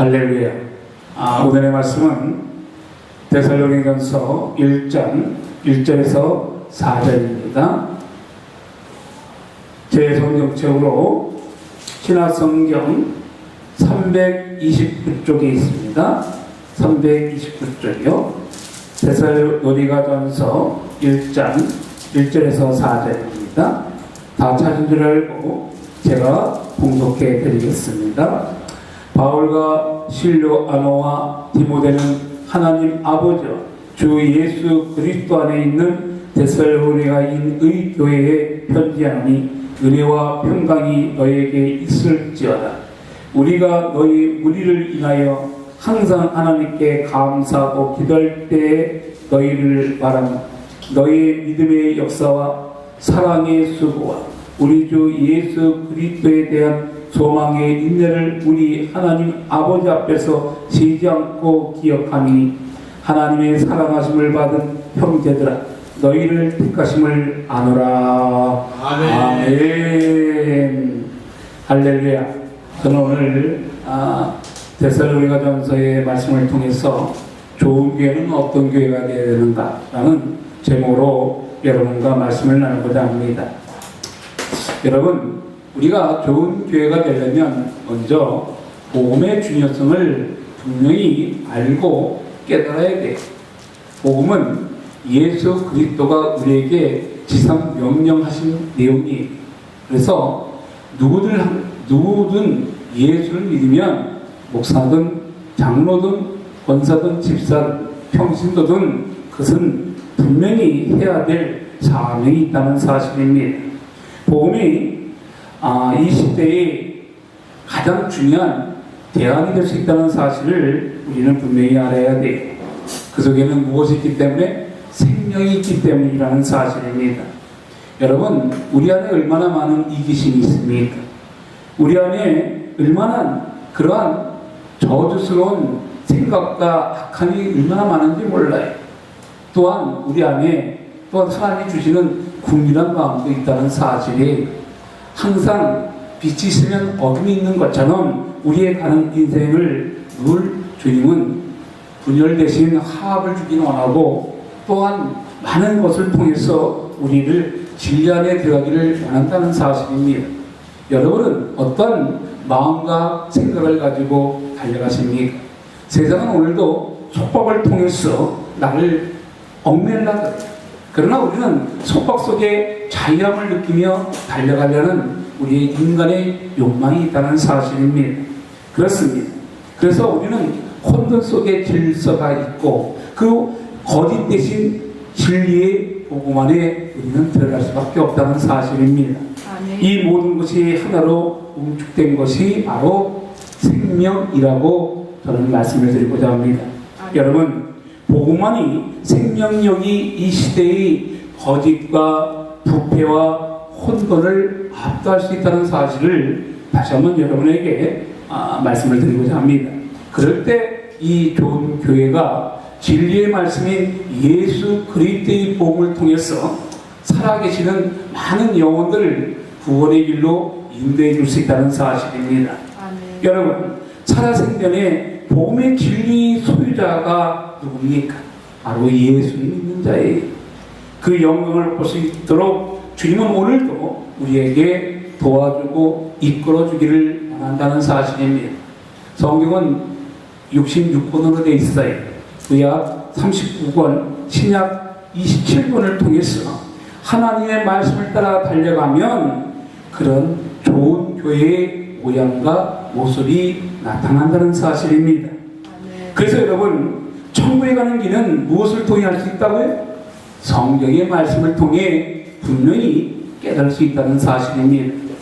할렐루야. 오늘의 말씀은 데살로니가서 1장 1절에서 4절입니다. 제 성경책으로 신약성경 329쪽에 있습니다. 329쪽이요. 데살로니가전서 1장 1절에서 4절입니다. 다 찾은 줄 알고 제가 봉독해 드리겠습니다. 바울과 실로아노와 디모데는 하나님 아버지 주 예수 그리스도 안에 있는 데살로니가인의 교회에 편지하니 은혜와 평강이 너에게 있을지어다. 우리가 너희 무리를 인하여 항상 하나님께 감사하고 기도할 때에 너희를 바라며 너희의 믿음의 역사와 사랑의 수고와 우리 주 예수 그리스도에 대한 소망의 인내를 우리 하나님 아버지 앞에서 쉬지 않고 기억하니 하나님의 사랑하심을 받은 형제들아 너희를 택하심을 아노라. 아멘. 아멘. 할렐루야. 저는 오늘 데살로니가전서의 말씀을 통해서 좋은 교회는 어떤 교회가 되어야 되는가라는 제목으로 여러분과 말씀을 나누고자 합니다. 여러분, 우리가 좋은 교회가 되려면 먼저 복음의 중요성을 분명히 알고 깨달아야 돼요. 복음은 예수 그리스도가 우리에게 지상 명령하신 내용이에요. 그래서 누구든 예수를 믿으면 목사든 장로든 권사든 집사든 평신도든 그것은 분명히 해야 될 사명이 있다는 사실입니다. 복음이 이 시대에 가장 중요한 대안이 될 수 있다는 사실을 우리는 분명히 알아야 돼요. 그 속에는 무엇이 있기 때문에? 생명이 있기 때문이라는 사실입니다. 여러분, 우리 안에 얼마나 많은 이기심이 있습니까? 우리 안에 얼마나 그러한 저주스러운 생각과 악함이 얼마나 많은지 몰라요. 또한 우리 안에 또한 하나님이 주시는 궁핍한 마음도 있다는 사실이 항상 빛이 있으면 어둠이 있는 것처럼 우리의 가는 인생을 늘 주님은 분열 대신 화합을 주기는 원하고 또한 많은 것을 통해서 우리를 진리 안에 들어가기를 원한다는 사실입니다. 여러분은 어떤 마음과 생각을 가지고 달려가십니까? 세상은 오늘도 속박을 통해서 나를 얽매려고 해요. 그러나 우리는 속박 속에 자유함을 느끼며 달려가려는 우리의 인간의 욕망이 있다는 사실입니다. 그렇습니다. 그래서 우리는 혼돈 속에 질서가 있고 그 거짓 대신 진리의 복음 안에 우리는 들어갈 수밖에 없다는 사실입니다. 아멘. 이 모든 것이 하나로 응축된 것이 바로 생명이라고 저는 말씀을 드리고자 합니다. 아멘. 여러분, 복음만이 생명력이 이 시대의 거짓과 부패와 혼돈을 압도할 수 있다는 사실을 다시 한번 여러분에게 말씀을 드리고자 합니다. 그럴 때 이 좋은 교회가 진리의 말씀인 예수 그리스도의 복음을 통해서 살아계시는 많은 영혼들을 구원의 길로 인도해 줄 수 있다는 사실입니다. 아멘. 여러분, 살아생전에 복음의 진리 소유자가 누굽니까? 바로 예수를 믿는 자예요. 그 영광을 볼 수 있도록 주님은 오늘도 우리에게 도와주고 이끌어주기를 원한다는 사실입니다. 성경은 66권으로 되어 있어요. 구약 39권, 신약 27권을 통해서 하나님의 말씀을 따라 달려가면 그런 좋은 교회의 모양과 모습이 나타난다는 사실입니다. 그래서 여러분, 천국에 가는 길은 무엇을 통해 할 수 있다고요? 성경의 말씀을 통해 분명히 깨달을 수 있다는 사실입니다.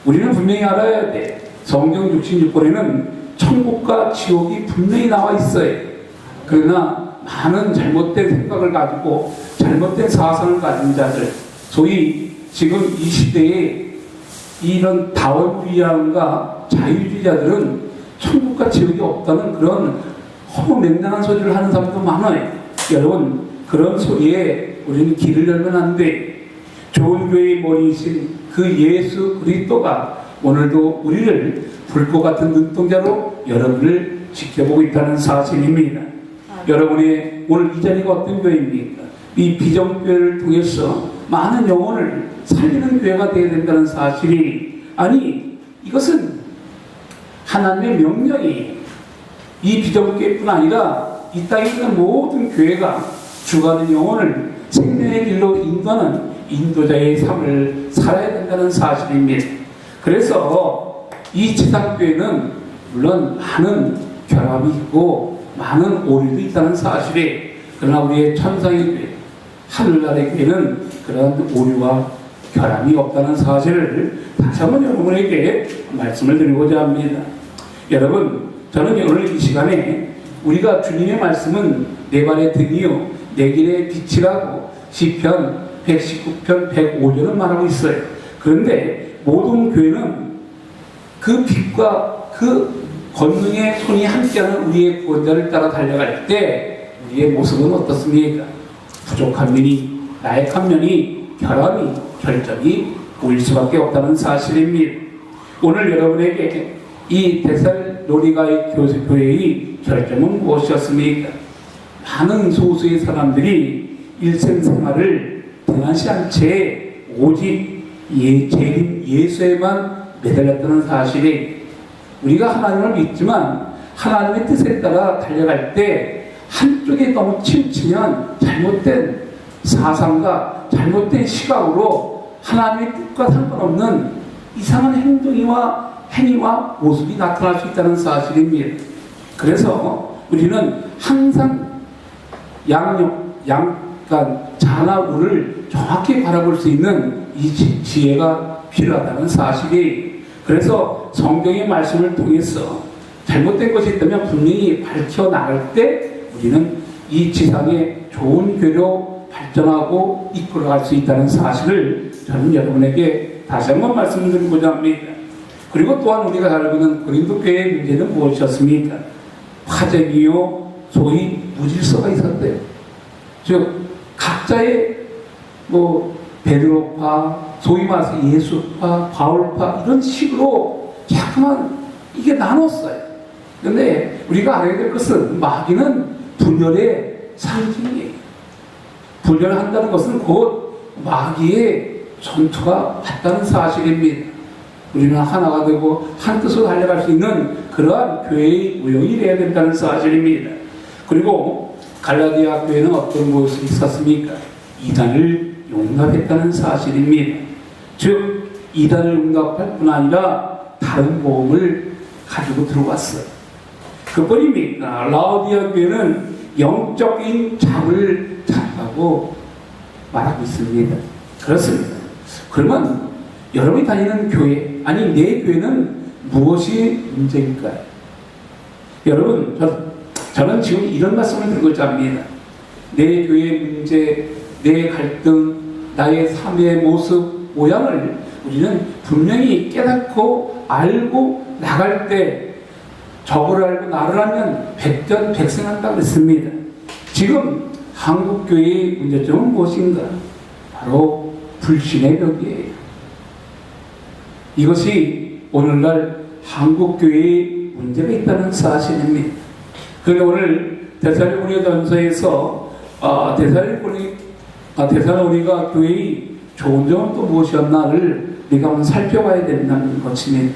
우리는 분명히 알아야 돼. 성경 66권에는 천국과 지옥이 분명히 나와 있어요. 그러나 많은 잘못된 생각을 가지고 잘못된 사상을 가진 자들, 소위 지금 이 시대에 이런 다원주의자가 자유주의자들은 천국과 지옥이 없다는 그런 허무맹랑한 소리를 하는 사람도 많아요. 여러분, 그런 소리에 우리는 귀를 열면 안 돼. 좋은 교회의 머리이신 그 예수 그리스도가 오늘도 우리를 불꽃 같은 눈동자로 여러분을 지켜보고 있다는 사실입니다. 여러분의 오늘 이 자리가 어떤 교회입니까? 이 비전교회를 통해서 많은 영혼을 살리는 교회가 되어야 된다는 사실이, 아니 이것은 하나님의 명령이 이 비전교회뿐 아니라 이 땅에 있는 모든 교회가 죽어가는 영혼을 생명의 길로 인도하는 인도자의 삶을 살아야 된다는 사실입니다. 그래서 이 지상교회는 물론 많은 결함이 있고 많은 오류도 있다는 사실에, 그러나 우리의 천상의 교회, 하늘나라의 교회는 그런 오류와 결함이 없다는 사실을 다시 한번 여러분에게 말씀을 드리고자 합니다. 여러분, 저는 오늘 이 시간에 우리가 주님의 말씀은 내 발의 등이요 내 길의 빛이라고 시편 119편 105절은 말하고 있어요. 그런데 모든 교회는 그 빛과 그 권능의 손이 함께하는 우리의 구원자를 따라 달려갈 때 우리의 모습은 어떻습니까? 부족한 면이, 나약한 면이, 결함이, 결점이 보일 수밖에 없다는 사실입니다. 오늘 여러분에게 이 데살로니가의 교회의 결점은 무엇이었습니까? 많은 소수의 사람들이 일생생활을 등한시한 채 오직 재림 예수에만 매달렸다는 사실이, 우리가 하나님을 믿지만 하나님의 뜻에 따라 달려갈 때 한쪽에 너무 치우치면 잘못된 사상과 잘못된 시각으로 하나님의 뜻과 상관없는 이상한 행위와 모습이 나타날 수 있다는 사실입니다. 그래서 우리는 항상 약간 자나 우를 정확히 바라볼 수 있는 이 지혜가 필요하다는 사실이, 그래서 성경의 말씀을 통해서 잘못된 것이 있다면 분명히 밝혀나갈 때 우리는 이 지상에 좋은 교회로 발전하고 이끌어갈 수 있다는 사실을 저는 여러분에게 다시 한번 말씀드리고자 합니다. 그리고 또한 우리가 잘 알고 있는 고린도 교회의 문제는 무엇이었습니까? 화쟁이요 소위 무질서가 있었대요. 즉 각자의 베드로파, 소위 말해서 예수파, 바울파 이런 식으로 자꾸만 이게 나눴어요. 그런데 우리가 알아야 될 것은 마귀는 분열의 상징이에요. 분열을 한다는 것은 곧 마귀의 전투가 맞다는 사실입니다. 우리는 하나가 되고 한 뜻으로 달려갈 수 있는 그러한 교회의 모형이 되어야 된다는 사실입니다. 그리고 갈라디아 교회는 어떤 모습이 있었습니까? 이단을 용납했다는 사실입니다. 즉 이단을 용납할 뿐 아니라 다른 모험을 가지고 들어왔어요. 그뿐입니까? 라오디아 교회는 영적인 잠을 잤다고 말하고 있습니다. 그렇습니다. 그러면 여러분이 다니는 교회, 아니 내 교회는 무엇이 문제일까요? 여러분, 저는 지금 이런 말씀을 드리고자 합니다. 내 교회의 문제, 내 갈등, 나의 삶의 모습, 모양을 우리는 분명히 깨닫고 알고 나갈 때 저를 알고 나를 알면 백전백승한다고 했습니다. 지금 한국교회의 문제점은 무엇인가? 바로 불신의 벽이에요. 이것이 오늘날 한국교회의 문제가 있다는 사실입니다. 그런데 오늘 데살로니가전서에서 데살로니가 교회의 좋은 점은 또 무엇이었나를 우리가 한번 살펴봐야 된다는 것입니다.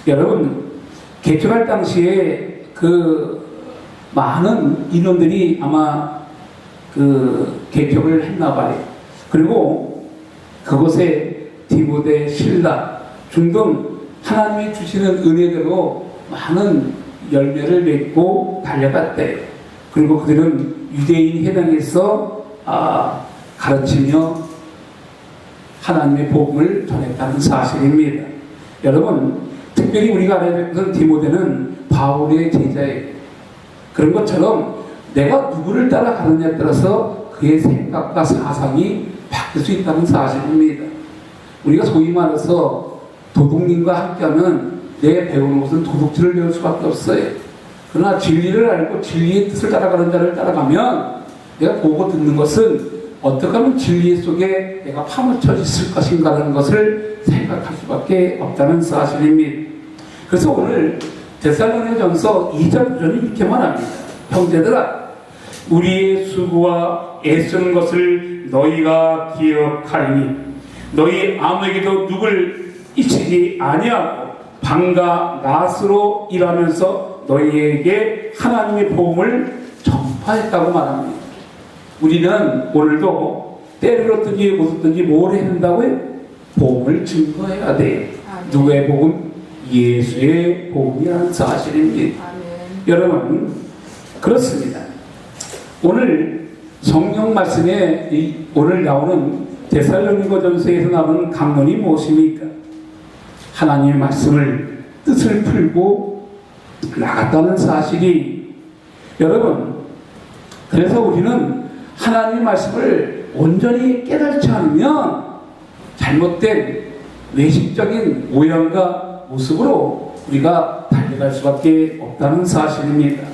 여러분, 개척할 당시에 그 많은 인원들이 아마 그 개척을 했나 봐요. 그리고 그곳에 디모데, 실라 등등 하나님이 주시는 은혜대로 많은 열매를 맺고 달려갔대요. 그리고 그들은 유대인 회당에서 가르치며 하나님의 복음을 전했다는 사실입니다. 여러분, 특별히 우리가 알아야 될 것은 디모데는 바울의 제자예요. 그런 것처럼 내가 누구를 따라가느냐에 따라서 그의 생각과 사상이 바뀔 수 있다는 사실입니다. 우리가 소위 말해서 도둑님과 함께하면 내 배우는 것은 도둑질을 배울 수밖에 없어요. 그러나 진리를 알고 진리의 뜻을 따라가는 자를 따라가면 내가 보고 듣는 것은 어떻게 하면 진리 속에 내가 파묻혀 있을 것인가라는 것을 생각할 수밖에 없다는 사실입니다. 그래서 오늘 데살로니가전서 2장 9절은 이렇게 말합니다. 형제들아, 우리의 수고와 애쓰는 것을 너희가 기억하리니 너희 아무에게도 누굴 잊히지 아니하고 방과 낫으로 일하면서 너희에게 하나님의 복음을 전파했다고 말합니다. 우리는 오늘도 때를 얻든지 웃든지 뭘 해야 된다고요? 복음을 증거해야 돼요. 누구의 복음? 예수의 복음이라는 사실입니다. 여러분, 그렇습니다. 오늘 성경 말씀에 오늘 나오는 데살로니가전서에서 나오는 강론이 무엇입니까? 하나님의 말씀을 뜻을 풀고 나갔다는 사실이, 여러분, 그래서 우리는 하나님의 말씀을 온전히 깨닫지 않으면 잘못된 외식적인 모양과 모습으로 우리가 달려갈 수밖에 없다는 사실입니다.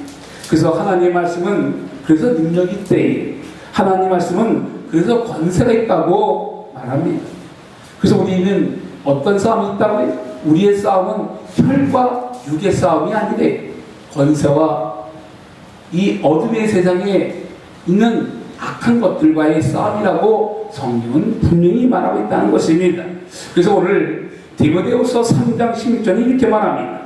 그래서 하나님의 말씀은 그래서 능력이 있대. 하나님의 말씀은 그래서 권세가 있다고 말합니다. 그래서 우리는 어떤 싸움이 있다고요? 우리의 싸움은 혈과 육의 싸움이 아니래. 권세와 이 어둠의 세상에 있는 악한 것들과의 싸움이라고 성경은 분명히 말하고 있다는 것입니다. 그래서 오늘 디모데후서 3장 16절이 이렇게 말합니다.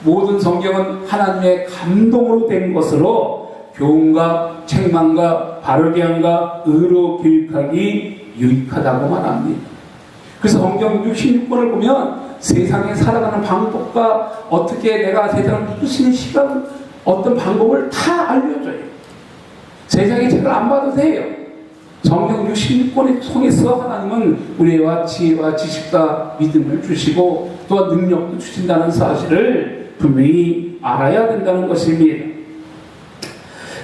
모든 성경은 하나님의 감동으로 된 것으로 교훈과 책망과 바르게 함과 의로 교육하기 유익하다고 말합니다. 그래서 성경 66권을 보면 세상에 살아가는 방법과 어떻게 내가 세상을 이길 수 있는 시간, 어떤 방법을 다 알려줘요. 세상의 책을 안 봐도 돼요. 성경 66권을 통해서 하나님은 우리와 지혜와 지식과 믿음을 주시고 또한 능력도 주신다는 사실을 분명히 알아야 된다는 것입니다.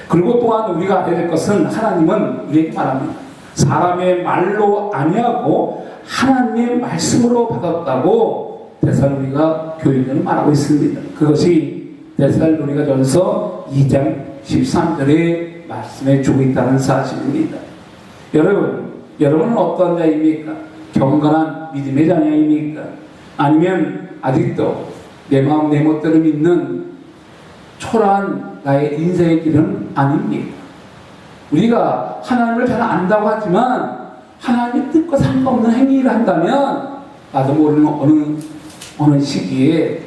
그리고 또한 우리가 알아야 될 것은 하나님은 우리에게 말합니다. 사람의 말로 아니하고 하나님의 말씀으로 받았다고 데살로니가 교인들은 말하고 있습니다. 그것이 데살로니가전서 2장 13절의 말씀에 주고 있다는 사실입니다. 여러분은 어떤 자입니까? 경건한 믿음의 자녀입니까? 아니면 아직도 내 마음 내 멋대로 믿는 초라한 나의 인생의 길은 아닙니까? 우리가 하나님을 잘 안다고 하지만 하나님의 뜻과 상관없는 행위를 한다면 나도 모르는 어느 시기에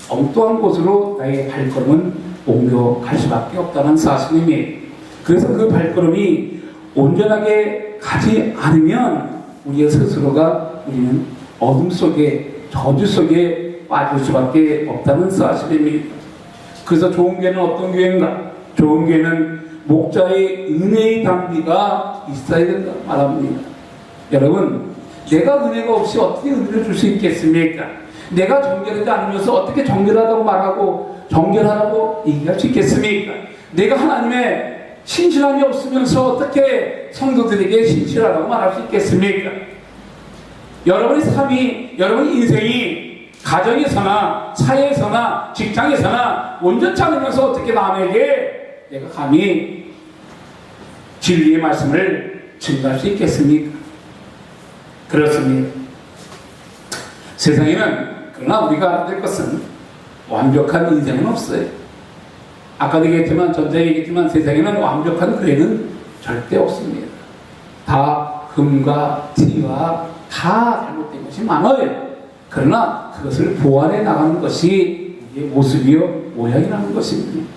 엉뚱한 곳으로 나의 발걸음은 옮겨갈 수밖에 없다는 사실입니다. 그래서 그 발걸음이 온전하게 가지 않으면 우리의 스스로가 우리는 어둠 속에 저주 속에 빠질 수밖에 없다는 사실입니다. 그래서 좋은 교회는 어떤 교회인가? 좋은 교회는 목자의 은혜의 담비가 있어야 된다 말합니다. 여러분, 내가 은혜가 없이 어떻게 은혜를 줄 수 있겠습니까? 내가 정결하지 않으면서 어떻게 정결하다고 말하고 정결하다고 얘기할 수 있겠습니까? 내가 하나님의 신실함이 없으면서 어떻게 성도들에게 신실하다고 말할 수 있겠습니까? 여러분의 삶이, 여러분의 인생이 가정에서나 사회에서나 직장에서나 온전치 않으면서 어떻게 남에게 내가 감히 진리의 말씀을 증거할 수 있겠습니까? 그렇습니다. 세상에는 그러나 우리가 알아야 될 것은 완벽한 인생은 없어요. 아까도 얘기했지만, 전자에 얘기했지만 세상에는 완벽한 교회는 절대 없습니다. 다 흠과 티와 다 잘못된 것이 많아요. 그러나 그것을 보완해 나가는 것이 우리의 모습이요 모양이라는 것입니다.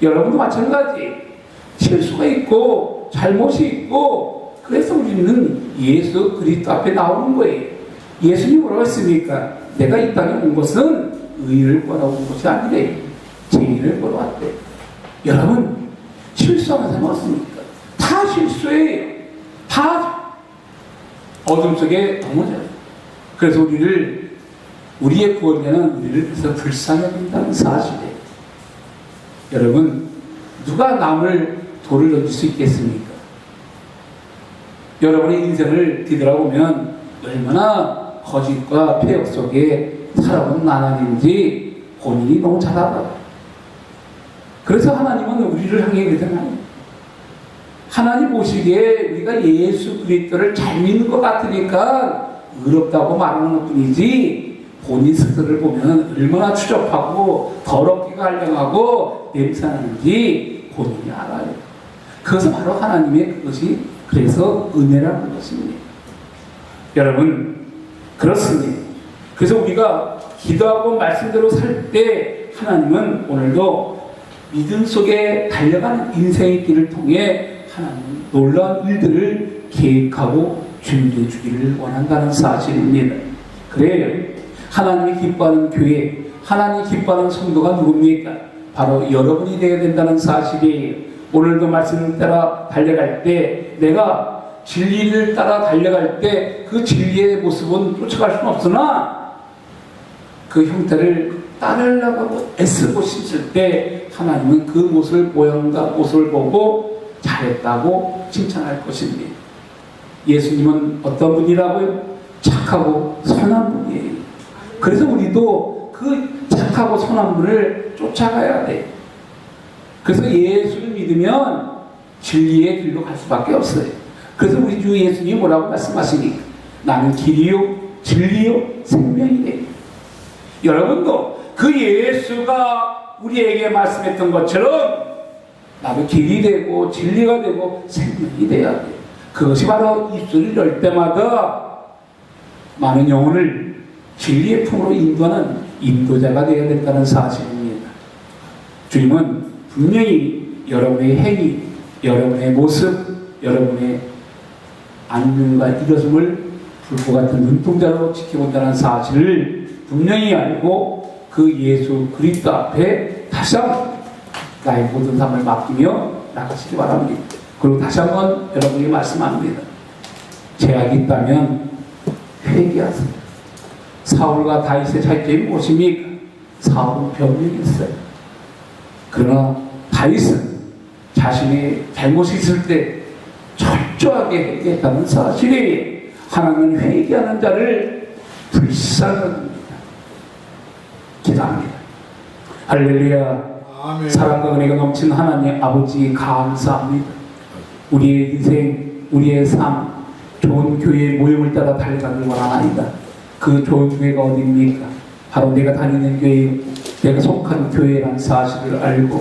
여러분도 마찬가지. 실수가 있고 잘못이 있고 그래서 우리는 예수 그리스도 앞에 나오는 거예요. 예수님이 뭐라고 했습니까? 내가 이 땅에 온 것은 의를 구하러 온 것이 아니래. 죄인을 보러 왔대. 여러분, 실수하는 사람 없습니까? 다 실수예요. 다 어둠 속에 넘어져요. 그래서 우리의 구원자는 우리를 그래서 불쌍히 여긴다는 사실이에요. 여러분, 누가 남을 돌을 던질 수 있겠습니까? 여러분의 인생을 뒤돌아보면 얼마나 거짓과 폐역 속에 살아온 나날인지 본인이 너무 잘 알아요. 그래서 하나님은 우리를 향해 그러잖아요. 하나님 보시기에 우리가 예수 그리스도를 잘 믿는 것 같으니까 의롭다고 말하는 것 뿐이지 본인 스스로를 보면 얼마나 추접하고 더럽게 갈등하고 냄새나는지 본인이 알아요. 그것은 바로 하나님의 그것이 그래서 은혜라는 것입니다. 여러분 그렇습니다. 그래서 우리가 기도하고 말씀대로 살 때 하나님은 오늘도 믿음 속에 달려가는 인생의 길을 통해 하나님 놀라운 일들을 계획하고 준비해 주기를 원한다는 사실입니다. 그래요. 하나님이 기뻐하는 교회, 하나님이 기뻐하는 성도가 누굽니까? 바로 여러분이 되어야 된다는 사실이에요. 오늘도 말씀 따라 달려갈 때 내가 진리를 따라 달려갈 때 그 진리의 모습은 쫓아갈 수는 없으나 그 형태를 따르려고 하고 애쓰고 싶을 때 하나님은 그 모습과 모습을 보고 잘했다고 칭찬할 것입니다. 예수님은 어떤 분이라고요? 착하고 선한 분이에요. 그래서 우리도 그 착하고 선한 분을 쫓아가야 돼. 그래서 예수를 믿으면 진리의 길로 갈 수밖에 없어요. 그래서 우리 주 예수님이 뭐라고 말씀하시니까 나는 길이요 진리요 생명이래. 여러분도 그 예수가 우리에게 말씀했던 것처럼 나도 길이 되고 진리가 되고 생명이 돼야 돼. 그것이 바로 입술을 열 때마다 많은 영혼을 진리의 품으로 인도하는 인도자가 되어야 된다는 사실입니다. 주님은 분명히 여러분의 행위, 여러분의 모습, 여러분의 안능과 일어섬을 불꽃 같은 눈동자로 지켜본다는 사실을 분명히 알고 그 예수 그리스도 앞에 다시 한번 나의 모든 삶을 맡기며 나가시기 바랍니다. 그리고 다시 한번 여러분에게 말씀합니다. 죄악이 있다면 회개하세요. 사울과 다윗의 차이점이 무엇입니까? 사울은 병력이 있어요. 그러나 다윗은 자신의 잘못이 있을 때 철저하게 회개했다는 사실이에요. 하나님은 회개하는 자를 불쌍합니다. 기도합니다. 할렐루야. 아멘. 사랑과 은혜가 넘치는 하나님 아버지 감사합니다. 우리의 인생, 우리의 삶, 좋은 교회의 모임을 따라 달려가길 원하나이다. 그 좋은 교회가 어디입니까? 바로 내가 다니는 교회, 내가 속한 교회라는 사실을 알고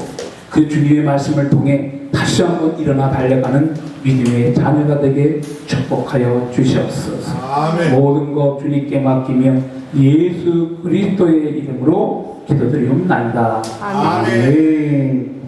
그 주님의 말씀을 통해 다시 한번 일어나 달려가는 믿음의 자녀가 되게 축복하여 주시옵소서. 아멘. 모든 것 주님께 맡기며 예수 그리스도의 이름으로 기도드리옵나이다. 아멘. 아멘.